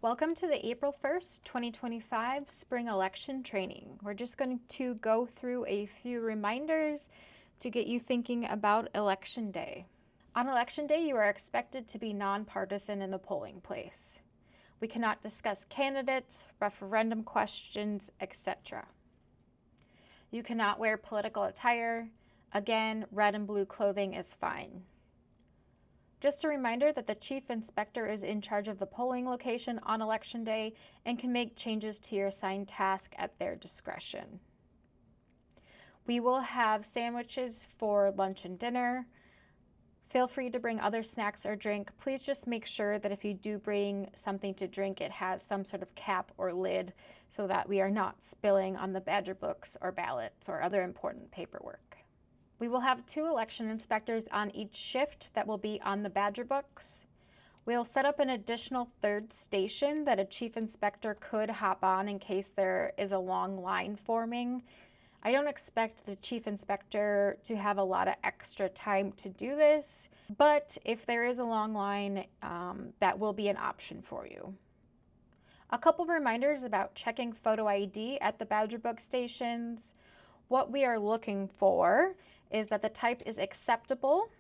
Welcome to the April 1st, 2025 spring election training. We're just going to go through a few reminders to get you thinking about Election Day. On Election Day, you are expected to be nonpartisan in the polling place. We cannot discuss candidates, referendum questions, etc. You cannot wear political attire. Again, red and blue clothing is fine. Just a reminder that the Chief Inspector is in charge of the polling location on Election Day and can make changes to your assigned task at their discretion. We will have sandwiches for lunch and dinner. Feel free to bring other snacks or drink. Please just make sure that if you do bring something to drink, it has some sort of cap or lid so that we are not spilling on the Badger books or ballots or other important paperwork. We will have 2 election inspectors on each shift that will be on the Badger books. We'll set up an additional 3rd station that a chief inspector could hop on in case there is a long line forming. I don't expect the chief inspector to have a lot of extra time to do this, but if there is a long line, that will be an option for you. A couple reminders about checking photo ID at the Badger book stations. What we are looking for is that the type is acceptable,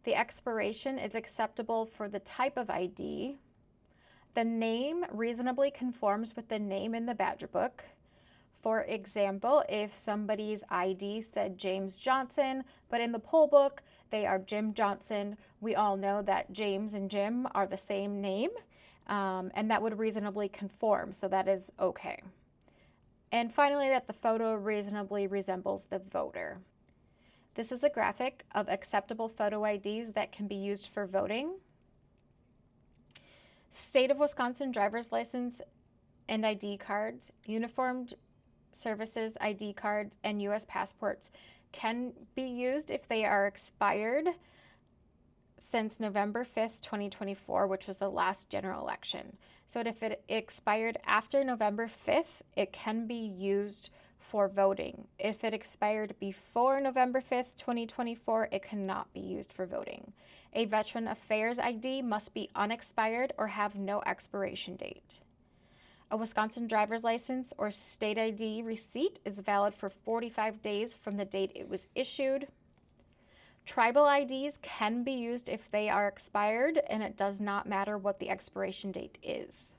the expiration is acceptable for the type of ID, the name reasonably conforms with the name in the Badger book. For example, if somebody's ID said James Johnson, but in the poll book they are Jim Johnson, we all know that James and Jim are the same name, and that would reasonably conform, so that is okay. And finally, that the photo reasonably resembles the voter. This is a graphic of acceptable photo IDs that can be used for voting. State of Wisconsin driver's license and ID cards, uniformed services ID cards, and U.S. passports can be used if they are expired since November 5th, 2024, which was the last general election. So if it expired after November 5th, it can be used for voting. If it expired before November 5th, 2024, it cannot be used for voting. A Veteran Affairs ID must be unexpired or have no expiration date. A Wisconsin driver's license or state ID receipt is valid for 45 days from the date it was issued. Tribal IDs can be used if they are expired, and it does not matter what the expiration date is.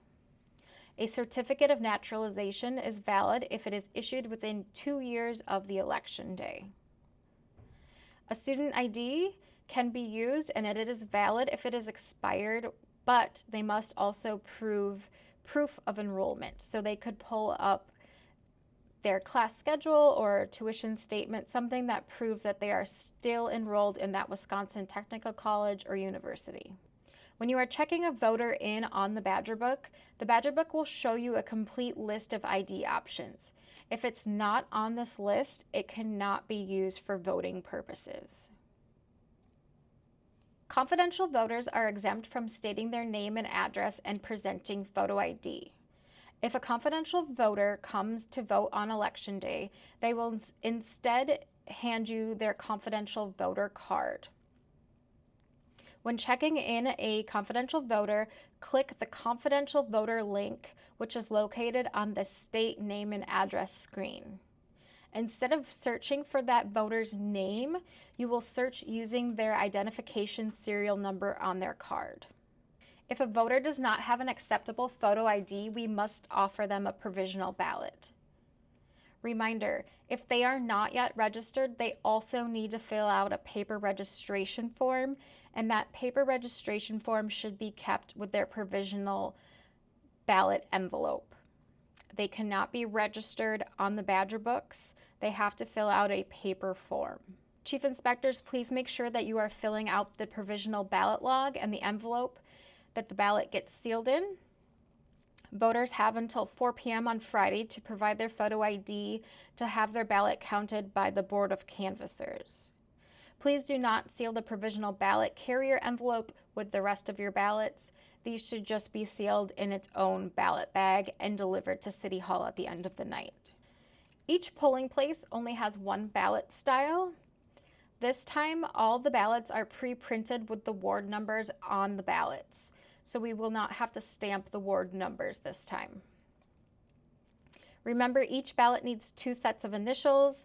A certificate of naturalization is valid if it is issued within 2 years of the election day. A student ID can be used, and it is valid if it is expired, but they must also prove proof of enrollment. So they could pull up their class schedule or tuition statement, something that proves that they are still enrolled in that Wisconsin Technical College or university. When you are checking a voter in on the Badger book will show you a complete list of ID options. If it's not on this list, it cannot be used for voting purposes. Confidential voters are exempt from stating their name and address and presenting photo ID. If a confidential voter comes to vote on Election Day, they will instead hand you their confidential voter card. When checking in a confidential voter, click the confidential voter link, which is located on the state name and address screen. Instead of searching for that voter's name, you will search using their identification serial number on their card. If a voter does not have an acceptable photo ID, we must offer them a provisional ballot. Reminder, if they are not yet registered, they also need to fill out a paper registration form, and that paper registration form should be kept with their provisional ballot envelope. They cannot be registered on the Badger books. They have to fill out a paper form. Chief inspectors, please make sure that you are filling out the provisional ballot log and the envelope that the ballot gets sealed in. Voters have until 4 p.m. on Friday to provide their photo ID to have their ballot counted by the Board of Canvassers. Please do not seal the provisional ballot carrier envelope with the rest of your ballots. These should just be sealed in its own ballot bag and delivered to City Hall at the end of the night. Each polling place only has one ballot style. This time, all the ballots are pre-printed with the ward numbers on the ballots. so we will not have to stamp the ward numbers this time. Remember, each ballot needs 2 sets of initials.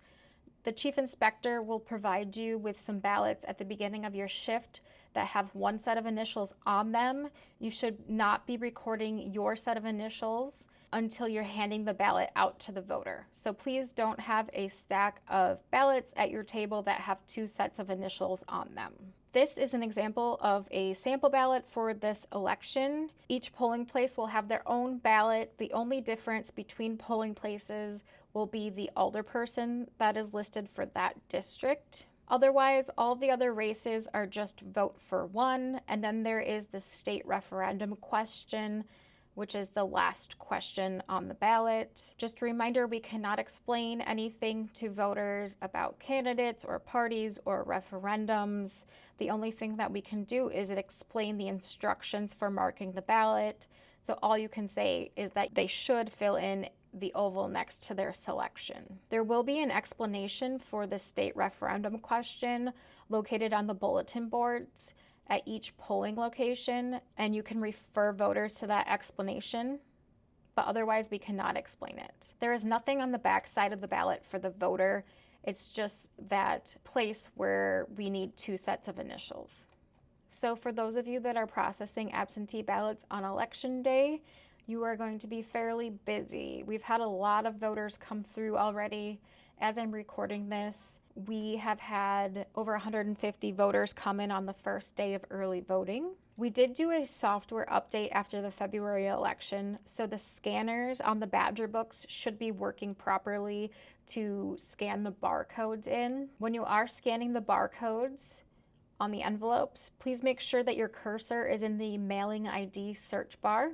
The chief inspector will provide you with some ballots at the beginning of your shift that have 1 set of initials on them. You should not be recording your set of initials until you're handing the ballot out to the voter. So please don't have a stack of ballots at your table that have 2 sets of initials on them. This is an example of a sample ballot for this election. Each polling place will have their own ballot. The only difference between polling places will be the alderperson that is listed for that district. Otherwise, all the other races are just vote for one, and then there is the state referendum question, which is the last question on the ballot. Just a reminder, we cannot explain anything to voters about candidates or parties or referendums. The only thing that we can do is explain the instructions for marking the ballot. So all you can say is that they should fill in the oval next to their selection. There will be an explanation for the state referendum question located on the bulletin boards at each polling location, and you can refer voters to that explanation, but otherwise we cannot explain it. There is nothing on the back side of the ballot for the voter. It's just that place where we need 2 sets of initials. So for those of you that are processing absentee ballots on election day, you are going to be fairly busy. We've had a lot of voters come through already. As I'm recording this, we have had over 150 voters come in on the first day of early voting. We did do a software update after the February election, so the scanners on the Badger books should be working properly to scan the barcodes in. When you are scanning the barcodes on the envelopes, please make sure that your cursor is in the mailing ID search bar.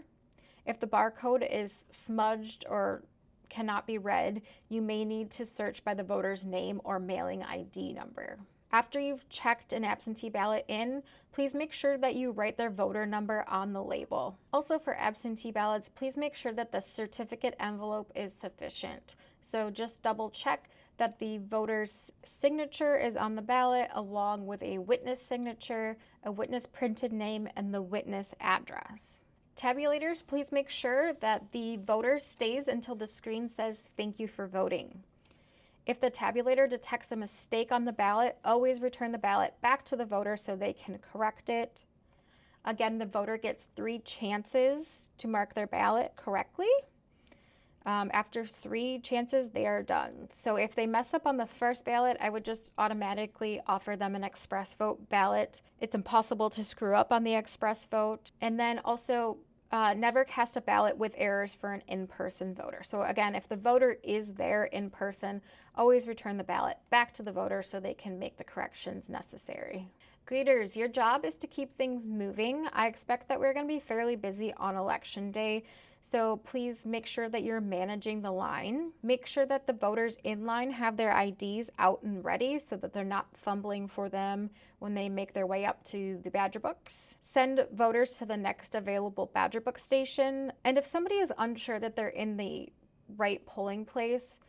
If the barcode is smudged or cannot be read, you may need to search by the voter's name or mailing ID number. After you've checked an absentee ballot in, please make sure that you write their voter number on the label. Also, for absentee ballots, please make sure that the certificate envelope is sufficient. So just double check that the voter's signature is on the ballot along with a witness signature, a witness printed name, and the witness address. Tabulators, please make sure that the voter stays until the screen says "Thank you for voting." If the tabulator detects a mistake on the ballot, always return the ballot back to the voter so they can correct it. Again, the voter gets 3 chances to mark their ballot correctly. After 3 chances, they are done. So if they mess up on the first ballot, I would just automatically offer them an express vote ballot. It's impossible to screw up on the express vote. And then also, never cast a ballot with errors for an in-person voter. So again, if the voter is there in person, always return the ballot back to the voter so they can make the corrections necessary. Greeters, your job is to keep things moving. I expect that we're going to be fairly busy on election day, so please make sure that you're managing the line. Make sure that the voters in line have their IDs out and ready so that they're not fumbling for them when they make their way up to the Badger books. Send voters to the next available Badger book station. And if somebody is unsure that they're in the right polling place,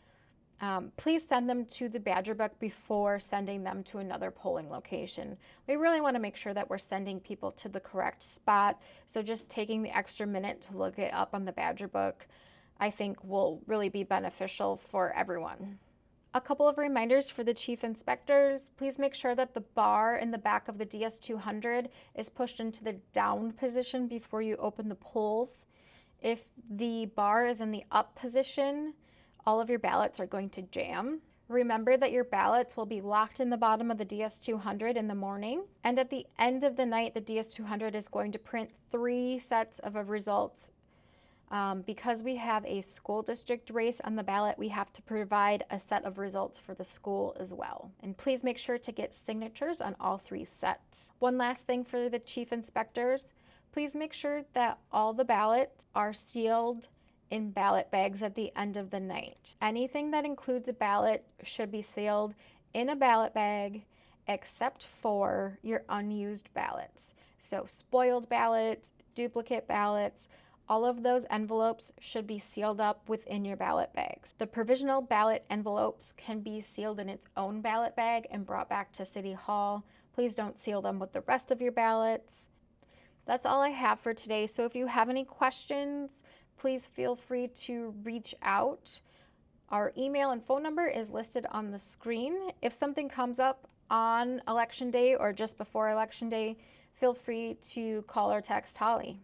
please send them to the Badger book before sending them to another polling location. We really want to make sure that we're sending people to the correct spot, so just taking the extra minute to look it up on the Badger book, I think will really be beneficial for everyone. A couple of reminders for the chief inspectors. Please make sure that the bar in the back of the DS200 is pushed into the down position before you open the polls. If the bar is in the up position, all of your ballots are going to jam. Remember that your ballots will be locked in the bottom of the DS200 in the morning, and at the end of the night, the DS200 is going to print 3 sets of results. Because we have a school district race on the ballot, we have to provide a set of results for the school as well. And please make sure to get signatures on all 3 sets. One last thing for the chief inspectors, please make sure that all the ballots are sealed in ballot bags at the end of the night. Anything that includes a ballot should be sealed in a ballot bag except for your unused ballots. So spoiled ballots, duplicate ballots, all of those envelopes should be sealed up within your ballot bags. The provisional ballot envelopes can be sealed in its own ballot bag and brought back to City Hall. Please don't seal them with the rest of your ballots. That's all I have for today. So if you have any questions, please feel free to reach out. Our email and phone number is listed on the screen. If something comes up on Election Day or just before Election Day, feel free to call or text Holly.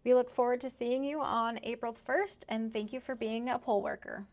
We look forward to seeing you on April 1st, and thank you for being a poll worker.